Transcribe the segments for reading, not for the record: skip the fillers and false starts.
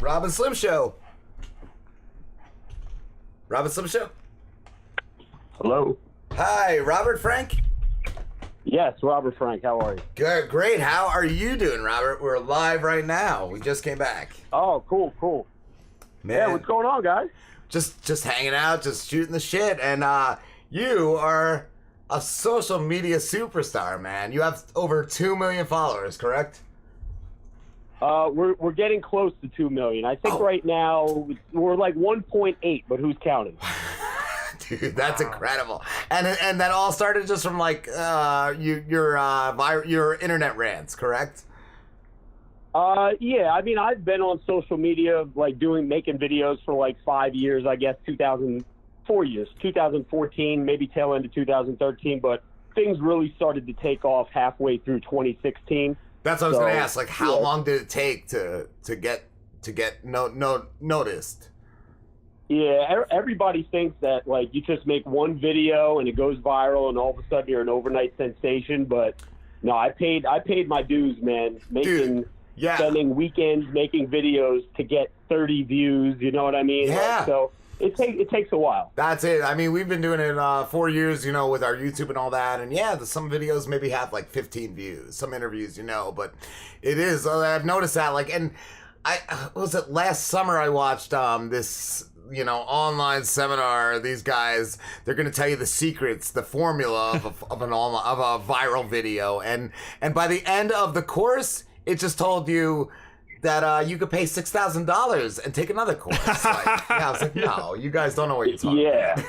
Rob and Slim Show. Rob and Slim Show. Hello. Hi, Robert Frank? Yes, Robert Frank. How are you? Good, great. How are you doing, Robert? We're live right now. We just came back. Oh, cool. Man, Yeah, what's going on, guys? just hanging out, just shooting the shit. And you are a social media superstar, man. You have over 2 million followers, correct? We're getting close to 2 million. I think right now we're like 1.8, but who's counting? Dude, that's incredible. And that all started just from like your internet rants, correct? Yeah. I mean, I've been on social media, like making videos for like 5 years. I guess 4 years, 2014, maybe tail end of 2013. But things really started to take off halfway through 2016. That's what I was going to ask. Like, how long did it take to get noticed? Yeah, everybody thinks that like you just make one video and it goes viral and all of a sudden you're an overnight sensation. But no, I paid my dues, man. Spending weekends making videos to get 30 views. You know what I mean? Yeah. So it takes a while. That's it. I mean, we've been doing it 4 years, with our YouTube and all that. And yeah, some videos maybe have like 15 views. Some interviews, but it is. I've noticed that. Like, and last summer I watched this online seminar. These guys, they're going to tell you the secrets, the formula of a viral video, and by the end of the course, it just told you that you could pay $6,000 and take another course. I was like, no, you guys don't know what you're talking about.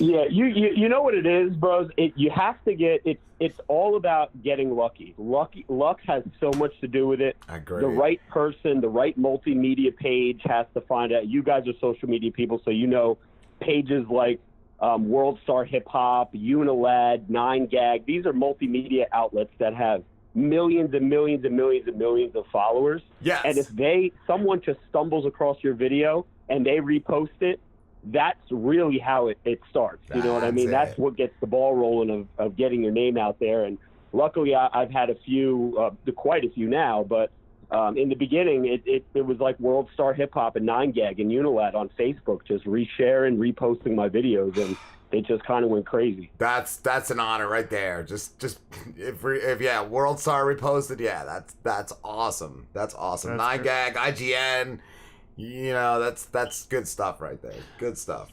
Yeah, you know what it is, bros. You have to get it. It's all about getting lucky. Luck has so much to do with it. I agree. The right person, the right multimedia page has to find out. You guys are social media people, so pages like Worldstar Hip Hop, Unilad, 9gag. These are multimedia outlets that have millions and millions and millions and millions of followers. Yes. And if someone just stumbles across your video and they repost it, that's really how it starts. You know what I mean? That's what gets the ball rolling of getting your name out there. And luckily I've had a few, quite a few now, but in the beginning it was like Worldstar Hip Hop and 9gag and Unilad on Facebook just resharing, reposting my videos, and they just kind of went crazy. That's an honor right there. Just if Worldstar reposted, that's awesome. That's awesome. 9gag, IGN, that's good stuff right there. Good stuff.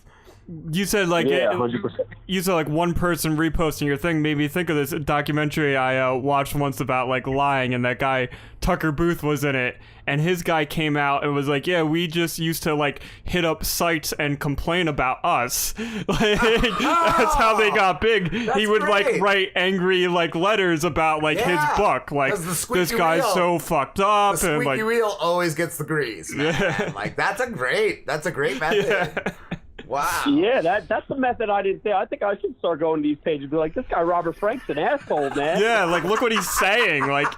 You said 100%. You said like one person reposting your thing made me think of this documentary I watched once about like lying, and that guy Tucker Booth was in it, and his guy came out and was like, yeah, we just used to like hit up sites and complain about us. That's how they got big. He would like write angry like letters about like his book, like this guy's so fucked up. The squeaky wheel always gets the grease, man. Yeah. Like that's a great method. Yeah. Wow. Yeah, that's the method I didn't say. I think I should start going to these pages and be like, this guy Robert Frank's an asshole, man. Yeah, like look what he's saying. Like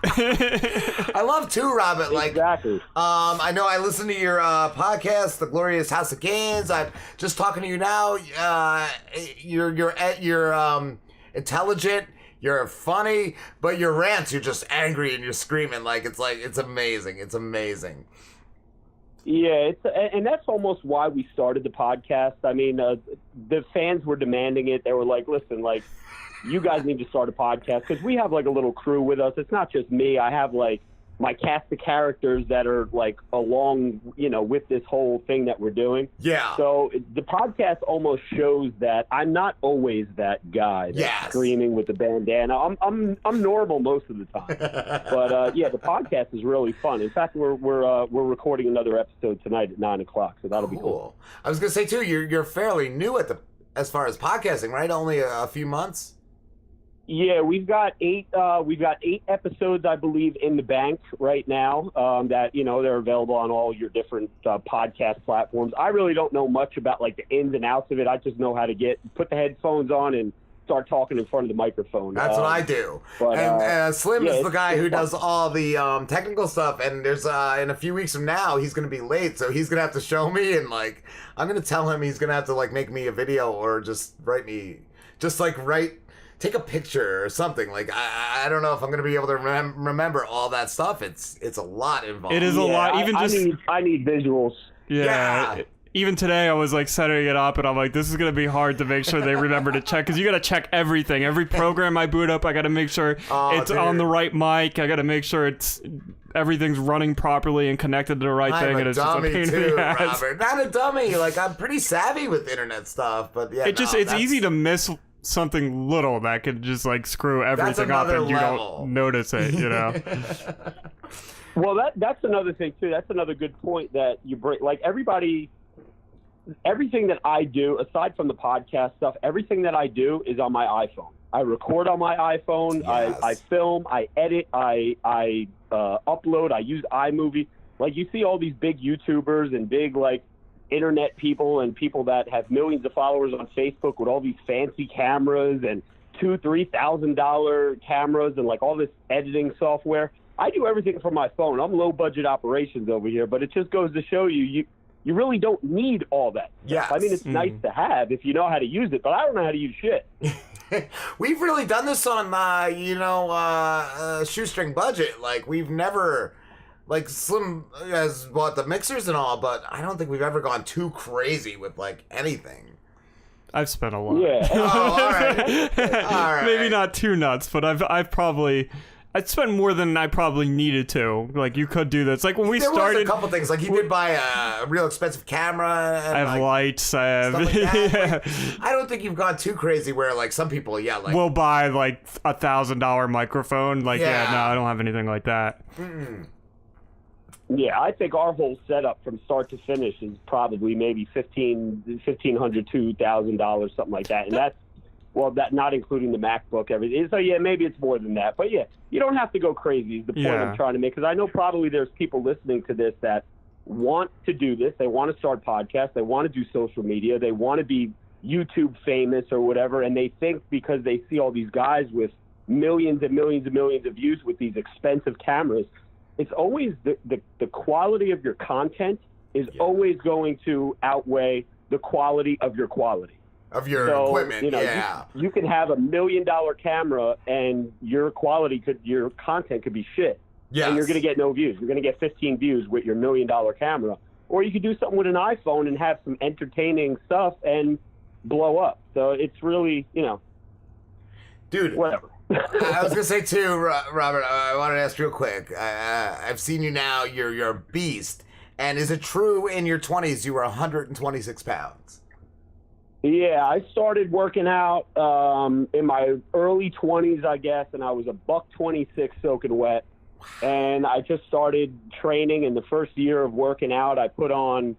I love too, Robert. Like exactly. I know I listen to your podcast, The Glorious House of Gains. I'm just talking to you now. You're intelligent. You're funny, but your rants, you're just angry and you're screaming. It's amazing. It's amazing. Yeah, and that's almost why we started the podcast. I mean, the fans were demanding it. They were like, listen, like, you guys need to start a podcast, because we have like a little crew with us. It's not just me. I have like my cast of characters that are like along, with this whole thing that we're doing. Yeah. So the podcast almost shows that I'm not always that guy that's screaming with the bandana. I'm normal most of the time. But the podcast is really fun. In fact, we're recording another episode tonight at 9:00, so that'll be cool. I was gonna say too, you're fairly new as far as podcasting, right? Only a few months. Yeah, we've got 8 episodes, I believe, in the bank right now. That they're available on all your different podcast platforms. I really don't know much about like the ins and outs of it. I just know how to put the headphones on and start talking in front of the microphone. That's what I do. And Slim is the guy who does all the technical stuff. And there's in a few weeks from now, he's going to be late, so he's going to have to show me, and like I'm going to tell him he's going to have to like make me a video or just write take a picture or something. Like I don't know if I'm gonna be able to remember all that stuff. It's a lot involved. It is a lot. Even I need visuals. Yeah. Even today, I was like setting it up, and I'm like, this is gonna be hard to make sure they remember to check, because you gotta check everything. Every program I boot up, I gotta make sure it's on the right mic. I gotta make sure everything's running properly and connected to the right thing. I'm and a it's just a dummy pain in too, the ass. Robert. Not a dummy. Like, I'm pretty savvy with internet stuff, but yeah, It's easy to miss something little that could just like screw everything up, and you don't notice it. You know. Well, that's another thing too. That's another good point that you bring. Like everything that I do, aside from the podcast stuff, everything that I do is on my iPhone. I record on my iPhone. Yes. I film. I edit. I upload. I use iMovie. Like, you see all these big YouTubers and big like internet people and people that have millions of followers on Facebook with all these fancy cameras and $2,000-$3,000 cameras and like all this editing software. I do everything from my phone. I'm low budget operations over here, but it just goes to show you really don't need all that. Yes. I mean, it's nice to have if you know how to use it, but I don't know how to use shit. We've really done this on, shoestring budget. Like, we've never, like, Slim has bought the mixers and all, but I don't think we've ever gone too crazy with, like, anything. I've spent a lot. Yeah. Oh, all right. Maybe not too nuts, but I'd spent more than I probably needed to. Like, you could do this. Like, when we started... There was a couple things. Like, you did buy a real expensive camera. And, I have lights. I have... Stuff like that. Yeah. Like, I don't think you've gone too crazy where, like, some people, like... We'll buy, like, $1,000 microphone. Like, no, I don't have anything like that. Mm-mm. Yeah, I think our whole setup from start to finish is probably maybe $1,500, $2,000, something like that. And that's... Well, that not including the MacBook, everything. So, yeah, maybe it's more than that. But, yeah, you don't have to go crazy is the point I'm trying to make. Because I know probably there's people listening to this that want to do this. They want to start podcasts. They want to do social media. They want to be YouTube famous or whatever. And they think because they see all these guys with millions and millions and millions of views with these expensive cameras, it's always the quality of your content is always going to outweigh the quality of your quality. Of your equipment, you can have $1 million camera and your content could be shit. Yes. And you're going to get no views. You're going to get 15 views with your $1 million camera. Or you could do something with an iPhone and have some entertaining stuff and blow up. So it's really, dude, whatever. I was going to say too, Robert, I wanted to ask real quick. I've seen you now. You're a beast. And is it true in your 20s you were 126 pounds? Yeah, I started working out in my early 20s, I guess, and I was $126 soaking wet. And I just started training. In the first year of working out, I put on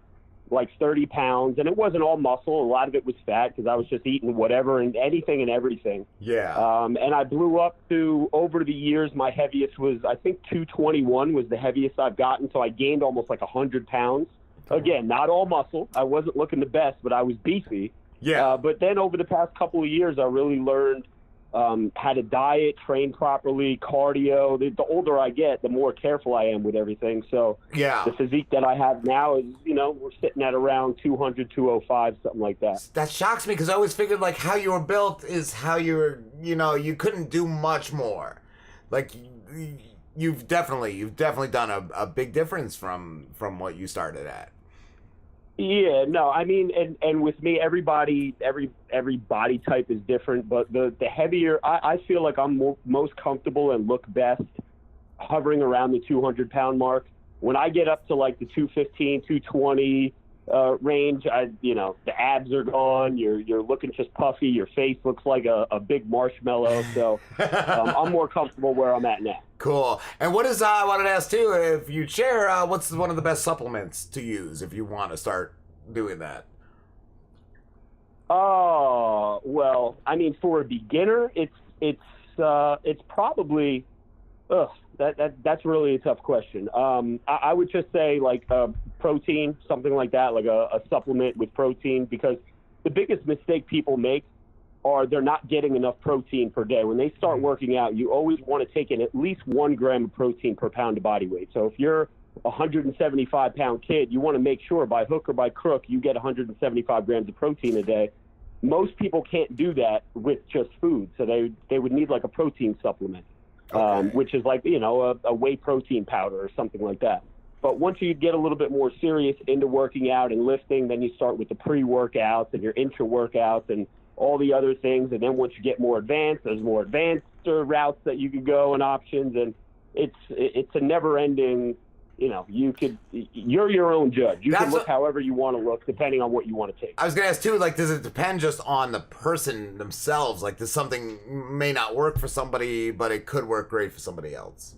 like 30 pounds, and it wasn't all muscle. A lot of it was fat because I was just eating whatever and anything and everything. Yeah. And I blew up to, over the years, my heaviest was, I think 221 was the heaviest I've gotten. So I gained almost like 100 pounds. Again, not all muscle. I wasn't looking the best, but I was beefy. Yeah. But then over the past couple of years, I really learned how to diet, train properly, cardio. The older I get, the more careful I am with everything. So the physique that I have now is, we're sitting at around 200, 205, something like that. That shocks me because I always figured like how you were built is how you were, you couldn't do much more. Like you've definitely done a big difference from what you started at. Yeah, no, I mean, and with me, every body type is different, but the heavier, I feel like I'm most comfortable and look best hovering around the 200-pound mark. When I get up to like the 215, 220 range, the abs are gone, you're looking just puffy, your face looks like a big marshmallow, so I'm more comfortable where I'm at now. Cool. And what is, I wanted to ask too, if you share, what's one of the best supplements to use if you want to start doing that? Oh, well, I mean, for a beginner, it's probably, that's really a tough question. I would just say like protein, something like that, like a supplement with protein, because the biggest mistake people make are they're not getting enough protein per day. When they start working out, you always want to take in at least 1 gram of protein per pound of body weight. So if you're a 175-pound kid, you want to make sure by hook or by crook you get 175 grams of protein a day. most people can't do that with just food, so they would need like a protein supplement, which is like, a whey protein powder or something like that. But once you get a little bit more serious into working out and lifting, then you start with the pre-workouts and your intra-workouts and all the other things. And then once you get more advanced, there's more advanced routes that you could go and options. And it's a never-ending, you're your own judge. You can look however you want to look, depending on what you want to take. I was going to ask, too, like, does it depend just on the person themselves? Like, does something may not work for somebody, but it could work great for somebody else?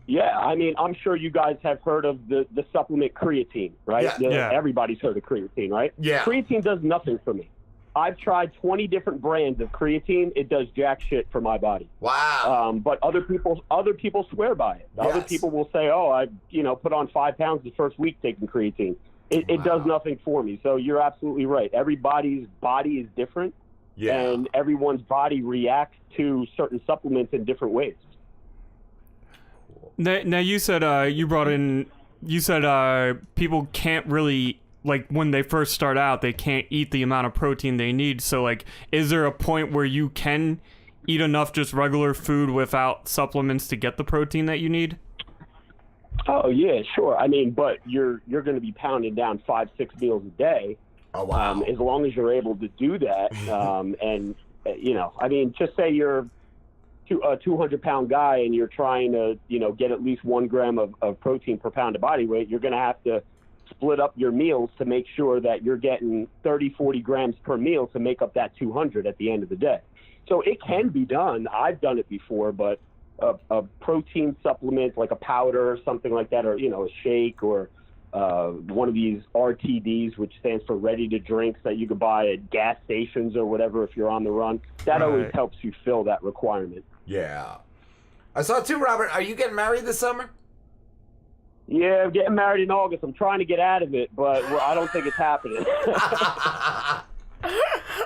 Yeah, I mean, I'm sure you guys have heard of the supplement creatine, right? Yeah. Everybody's heard of creatine, right? Yeah. Creatine does nothing for me. I've tried 20 different brands of creatine. It does jack shit for my body. Wow. But other people swear by it. Other people will say, "Oh, I put on 5 pounds the first week taking creatine." It does nothing for me. So you're absolutely right. Everybody's body is different, and everyone's body reacts to certain supplements in different ways. Now you said people can't really, like, when they first start out, they can't eat the amount of protein they need. So, like, is there a point where you can eat enough just regular food without supplements to get the protein that you need? Oh yeah, sure. I mean, but you're going to be pounding down 5-6 meals a day. Oh wow. As long as you're able to do that, and I mean, just say you're a 200-pound guy and you're trying to, get at least 1 gram of protein per pound of body weight, you're going to have to split up your meals to make sure that you're getting 30-40 grams per meal to make up that 200 at the end of the day. So it can be done. I've done it before, but a protein supplement like a powder or something like that, or, a shake, or one of these RTDs, which stands for ready to drinks, that you could buy at gas stations or whatever if you're on the run, that always helps you fill that requirement. Yeah. I saw too, Robert, are you getting married this summer? Yeah, I'm getting married in August. I'm trying to get out of it, but I don't think it's happening.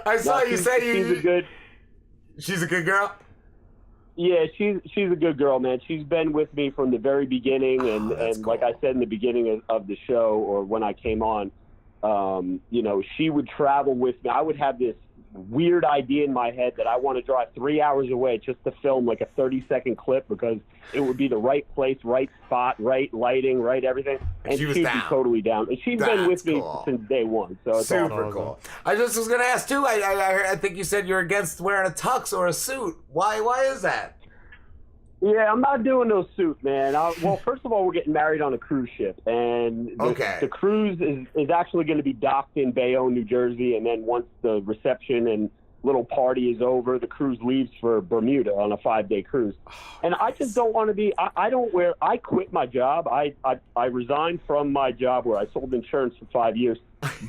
I saw you say she's a good girl? Yeah, she's a good girl, man. She's been with me from the very beginning, and cool. Like I said in the beginning of the show, or when I came on, she would travel with me. I would have this weird idea in my head that I want to drive 3 hours away just to film like a 30-second clip, because it would be the right place, right spot, right lighting, right everything. And she'd be totally down. And she's been with me since day one. So it's super cool. I just was going to ask too, I think you said you're against wearing a tux or a suit. Why is that? Yeah, I'm not doing no suit, man. Well, first of all, we're getting married on a cruise ship, and the cruise is actually going to be docked in Bayonne, New Jersey, and then once the reception and little party is over, the cruise leaves for Bermuda on a 5-day cruise. And I just don't want to be. I quit my job. I resigned from my job where I sold insurance for 5 years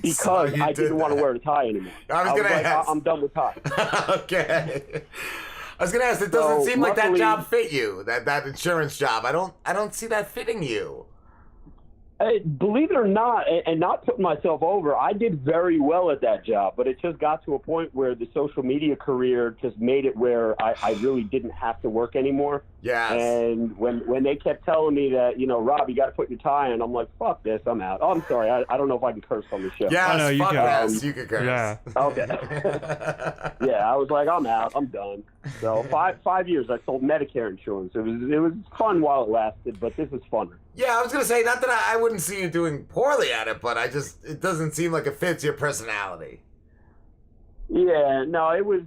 because I didn't want to wear a tie anymore. I was going to ask. I'm done with ties. Okay. I was gonna ask. It doesn't seem like that job fit you. That insurance job. I don't see that fitting you. Believe it or not, and not putting myself over, I did very well at that job, but it just got to a point where the social media career just made it where I really didn't have to work anymore. Yes. And when they kept telling me that, Rob, you got to put your tie on, I'm like, fuck this, I'm out. Oh, I'm sorry, I don't know if I can curse on the show. Yeah, no, you can. You can curse. Yeah. Okay. Yeah, I was like, I'm out, I'm done. So 5 years I sold Medicare insurance. It was fun while it lasted, but this is funner. Yeah, I was gonna say, not that I wouldn't see you doing poorly at it, but it doesn't seem like it fits your personality. Yeah, no, it was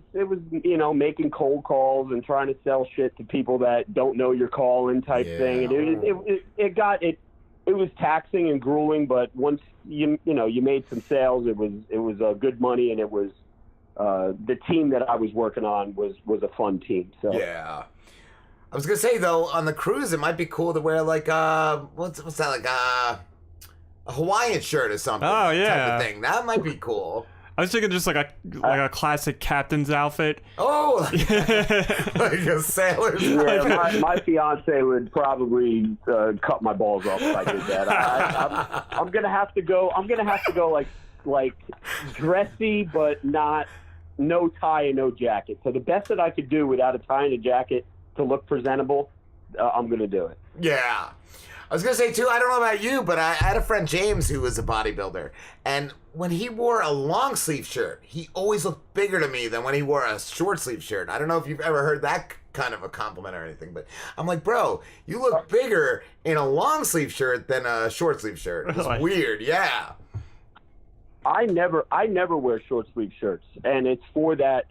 making cold calls and trying to sell shit to people that don't know you're calling type thing. And it was taxing and grueling, but once you made some sales, it was good money, and it was the team that I was working on was a fun team. So yeah. I was gonna say though, on the cruise, it might be cool to wear like what's that, like a Hawaiian shirt or something. Oh yeah, type of thing. That might be cool. I was thinking just like a classic captain's outfit. Oh, like a sailor's outfit. Yeah, my fiance would probably cut my balls off if I did that. I'm gonna have to go. like dressy, but no tie and no jacket. So the best that I could do without a tie and a jacket to look presentable, I'm gonna do it. Yeah. I was gonna say too, I don't know about you, but I had a friend James who was a bodybuilder, and when he wore a long sleeve shirt, he always looked bigger to me than when he wore a short sleeve shirt. I don't know if you've ever heard that kind of a compliment or anything, but I'm like, bro, you look bigger in a long sleeve shirt than a short sleeve shirt. It's weird, yeah. I never wear short sleeve shirts, and it's for that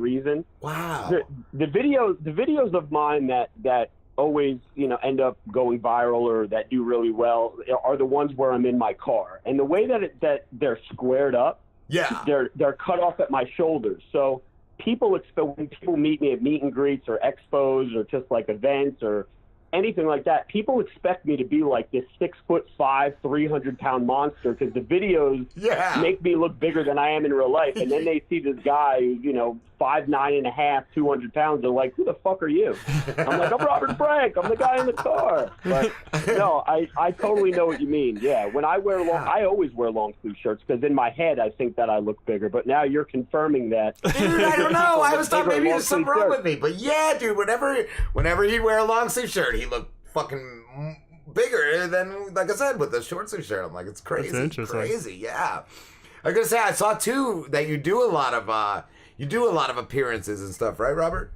reason. Wow. The videos of mine that always, end up going viral or that do really well are the ones where I'm in my car. And the way that they're squared up, yeah, they're cut off at my shoulders. So when people meet me at meet and greets or expos or just like events or anything like that, people expect me to be like this 6'5", 300-pound monster because the videos make me look bigger than I am in real life. And then they see this guy who's, 5'9.5", 200 pounds. They're like, who the fuck are you? I'm like, I'm Robert Frank. I'm the guy in the car. But no, I totally know what you mean. Yeah, when I I always wear long sleeve shirts because in my head I think that I look bigger. But now you're confirming that. Dude, I don't know. I was thought maybe there's something wrong with me. But yeah, dude, whenever he'd wear a long sleeve shirt, he looked fucking bigger than, like I said, with the short sleeve shirt. I'm like, it's crazy. That's interesting. Crazy, yeah. I was gonna say, I saw too that you do a lot of appearances and stuff, right, Robert?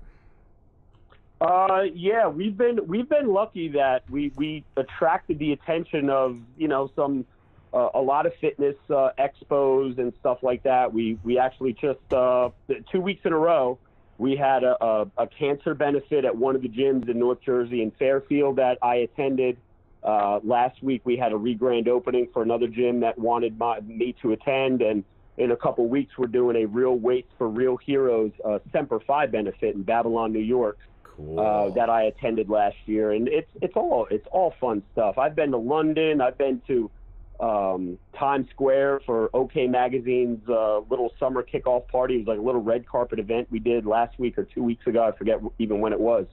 Yeah, we've been lucky that we attracted the attention of a lot of fitness expos and stuff like that. We actually just 2 weeks in a row we had a cancer benefit at one of the gyms in North Jersey in Fairfield that I attended. Last week we had a re-grand opening for another gym that wanted me to attend, and in a couple weeks we're doing a Real Weights for Real Heroes Semper Fi benefit in Babylon, New York. Cool. That I attended last year, and it's all fun stuff. I've been to London. I've been to Times Square for OK Magazine's little summer kickoff party. It was like a little red carpet event we did last week or 2 weeks ago. I forget even when it was.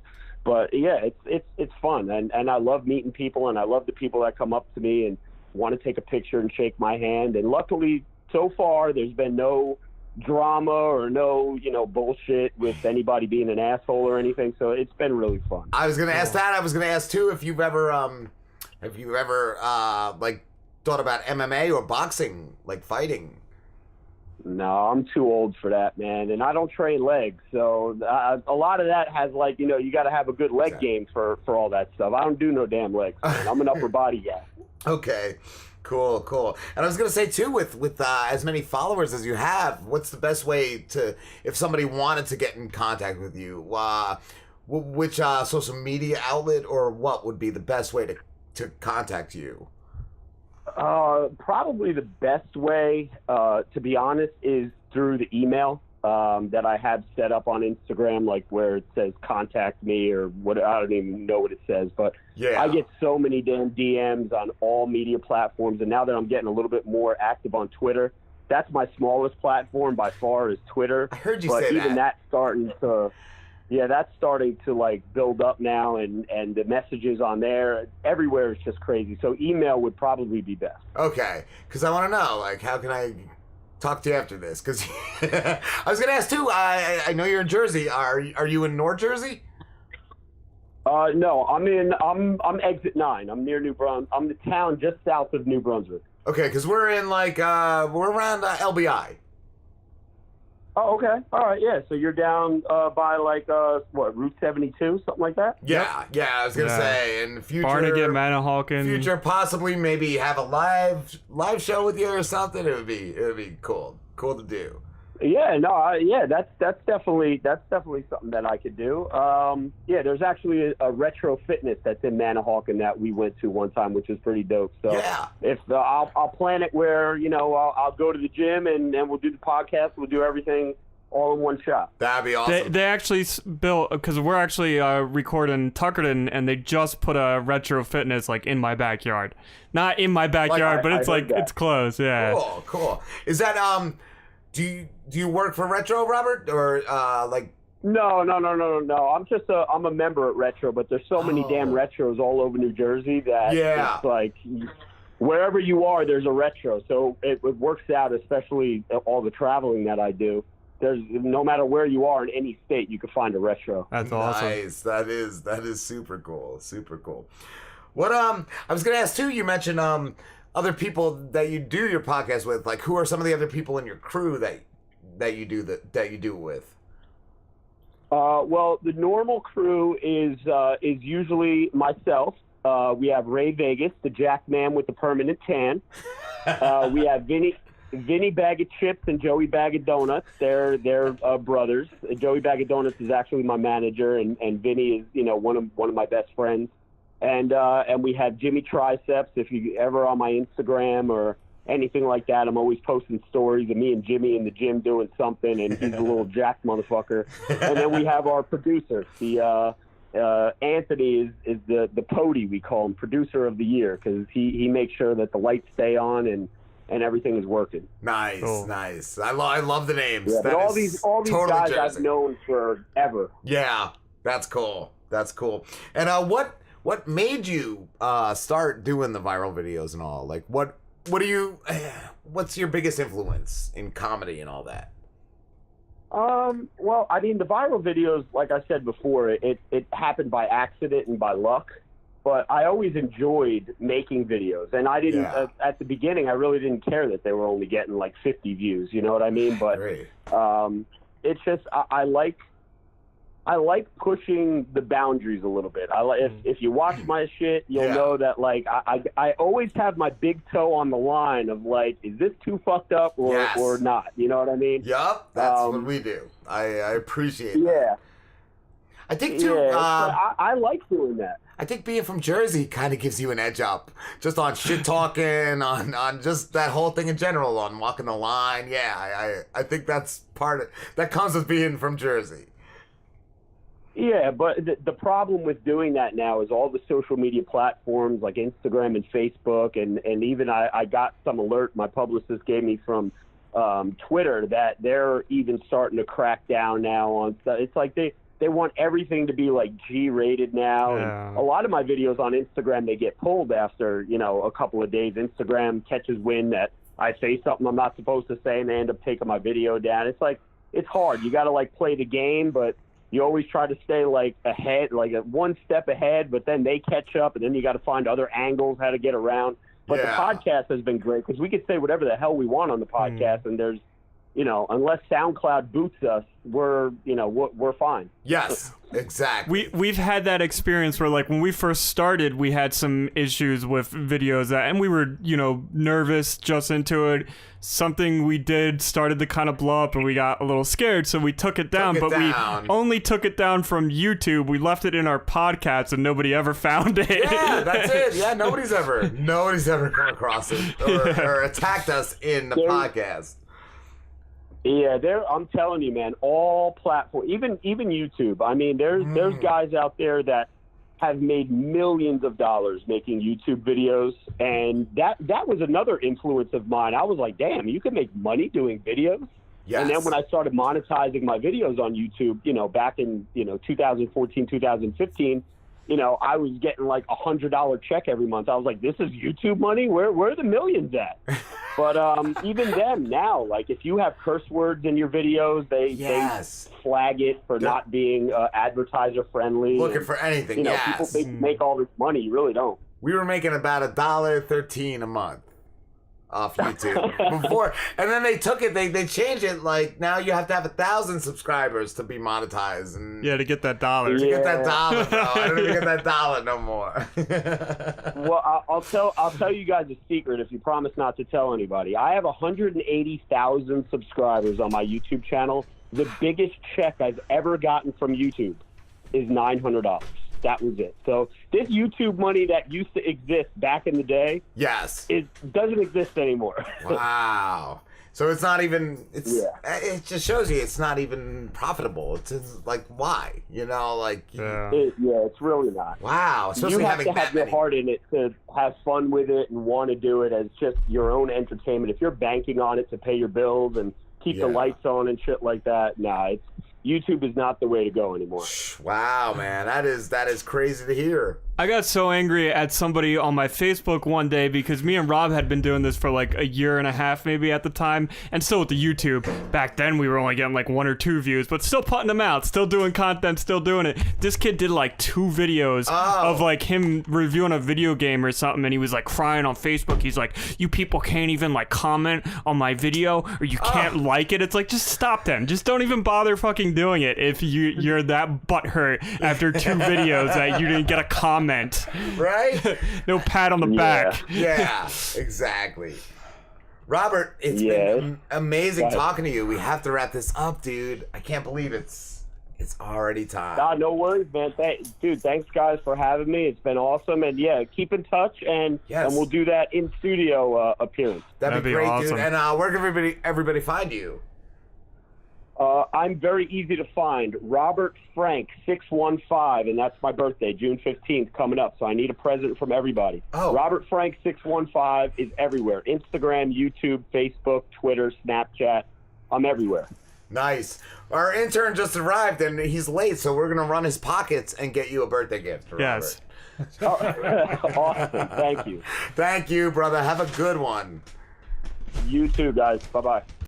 But yeah, it's fun, and I love meeting people, and I love the people that come up to me and want to take a picture and shake my hand. And luckily, so far, there's been no drama or no bullshit with anybody being an asshole or anything. So it's been really fun. I was gonna ask that. I was gonna ask too if you've ever like thought about MMA or boxing, like fighting. No, I'm too old for that, man, and I don't train legs, so a lot of that has you got to have a good leg game for all that stuff. I don't do no damn legs, man. I'm an upper body guy. Okay, cool. And I was gonna say too, with as many followers as you have, what's the best way to, if somebody wanted to get in contact with you, which social media outlet or what would be the best way to contact you? Probably the best way, to be honest, is through the email that I have set up on Instagram, like where it says contact me or what. I don't even know what it says, but yeah. I get so many damn DMs on all media platforms, and now that I'm getting a little bit more active on Twitter, that's my smallest platform by far is Twitter. I heard you say that. But even that's starting to like build up now, and the messages on there everywhere is just crazy. So email would probably be best. Okay, because I want to know, like, how can I talk to you after this? Because I was going to ask too. I know you're in Jersey. Are you in North Jersey? No, I'm exit 9. I'm near New Brunswick. I'm the town just south of New Brunswick. Okay, because we're in we're around LBI. Oh, okay. All right, yeah. So you're down by Route 72, something like that? Yeah. I was gonna say in the future, Barnegat, Manahawkin. Future, possibly maybe have a live show with you or something. It would be cool to do. Yeah, that's definitely something that I could do. There's actually a retro fitness that's in Manahawkin that we went to one time, which is pretty dope. So yeah, if I'll plan it where I'll go to the gym and we'll do the podcast. We'll do everything all in one shot. That'd be awesome. They actually built, because we're actually recording Tuckerton, and they just put a retro fitness like in my backyard. Not in my backyard, but it's it's close. Yeah. Cool. Is that Do you work for Retro, Robert, or No. I'm a member at Retro, but there's so many damn Retros all over New Jersey that it's like wherever you are, there's a Retro. So it works out, especially all the traveling that I do. There's no matter where you are in any state, you can find a Retro. That's awesome. Nice. That is super cool. Super cool. What I was gonna ask too. You mentioned other people that you do your podcast with. Like, who are some of the other people in your crew that you do it with? Well, the normal crew is usually myself. We have Ray Vegas, the Jack Man with the permanent tan. We have Vinny Bag of Chips and Joey Bag of Donuts. They're brothers. Joey Bag of Donuts is actually my manager, and Vinny is one of my best friends. And we have Jimmy Triceps. If you ever on my Instagram or anything like that, I'm always posting stories of me and Jimmy in the gym doing something, and he's a little jacked motherfucker. And then we have our producer, Anthony is the Pody, we call him, producer of the year, because he makes sure that the lights stay on and everything is working. Nice, cool. Nice. I love the names. Yeah, but all these totally guys Jersey. I've known forever. Yeah, that's cool. And what made you start doing the viral videos and all? Like, what's your biggest influence in comedy and all that? Well, I mean, the viral videos, like I said before, it happened by accident and by luck. But I always enjoyed making videos, and I didn't at the beginning. I really didn't care that they were only getting like 50 views. You know what I mean? But it's just I like pushing the boundaries a little bit. If you watch my shit, you'll know that like I always have my big toe on the line of like, is this too fucked up or not? You know what I mean? Yup, that's what we do. I appreciate that. Yeah. I think too. I like doing that. I think being from Jersey kind of gives you an edge up, just on shit talking, on just that whole thing in general, on walking the line. Yeah, I think that's that comes with being from Jersey. Yeah, but the problem with doing that now is all the social media platforms like Instagram and Facebook, and even I got some alert my publicist gave me from Twitter that they're even starting to crack down now on stuff. It's like they want everything to be like G-rated now. Yeah. And a lot of my videos on Instagram, they get pulled after, a couple of days. Instagram catches wind that I say something I'm not supposed to say, and they end up taking my video down. It's like, it's hard. You got to like play the game, but you always try to stay like ahead, like one step ahead, but then they catch up, and then you got to find other angles, how to get around. But the podcast has been great because we can say whatever the hell we want on the podcast, and there's, unless SoundCloud boots us, we're fine. Yes, exactly. We've had that experience where, like, when we first started, we had some issues with videos and we were, nervous just into it. Something we did started to kind of blow up, and we got a little scared, so we took it down. We only took it down from YouTube. We left it in our podcast, and nobody ever found it. Yeah, that's it. Yeah, nobody's ever come across it or attacked us in the podcast. Yeah, I'm telling you, man, all platforms, even YouTube. I mean, there's guys out there that have made millions of dollars making YouTube videos, and that was another influence of mine. I was like, damn, you can make money doing videos. Yes. And then when I started monetizing my videos on YouTube, back in 2014, 2015, I was getting like $100 check every month. I was like, this is YouTube money? Where are the millions at? But even then, now, like, if you have curse words in your videos, they flag it for not being advertiser friendly. Looking for anything, people think you make all this money. You really don't. We were making about $1.13 a month off YouTube before, and then they took it. They changed it. Like, now you have to have 1,000 subscribers to be monetized. And to get that dollar. To get that dollar, bro. I don't even get that dollar no more. Well, I'll tell you guys a secret if you promise not to tell anybody. I have 180,000 subscribers on my YouTube channel. The biggest check I've ever gotten from YouTube is $900. That was it. So this YouTube money that used to exist back in the day, it doesn't exist anymore. Wow. So it's not even. It just shows you it's not even profitable. It's like, why? It's really not. Wow. Especially you have to have your heart in it to have fun with it and want to do it as just your own entertainment. If you're banking on it to pay your bills and keep the lights on and shit like that, YouTube is not the way to go anymore. Wow, man, that is crazy to hear. I got so angry at somebody on my Facebook one day because me and Rob had been doing this for like a year and a half maybe at the time, and still with the YouTube. Back then we were only getting like 1 or 2 views, but still putting them out, still doing content, still doing it. This kid did like 2 videos of like him reviewing a video game or something, and he was like crying on Facebook. He's like, you people can't even like comment on my video, or you can't like it. It's like, just stop them. Just don't even bother fucking doing it if you're that butthurt after 2 videos that you didn't get a comment. Right? No pat on the back. Yeah, exactly. Robert, it's been amazing talking to you. We have to wrap this up, dude. I can't believe it's already time. Nah, no worries, man. Dude, thanks, guys, for having me. It's been awesome. And, yeah, keep in touch, and we'll do that in-studio appearance. That'd be great, awesome. dude. And where can everybody find you? I'm very easy to find. Robert Frank 615, and that's my birthday, June 15th, coming up. So I need a present from everybody. Robert Frank 615 is everywhere: Instagram, YouTube, Facebook, Twitter, Snapchat. I'm everywhere. Nice. Our intern just arrived, and he's late, so we're gonna run his pockets and get you a birthday gift. Yes. Awesome. Thank you. Thank you, brother. Have a good one. You too, guys. Bye-bye.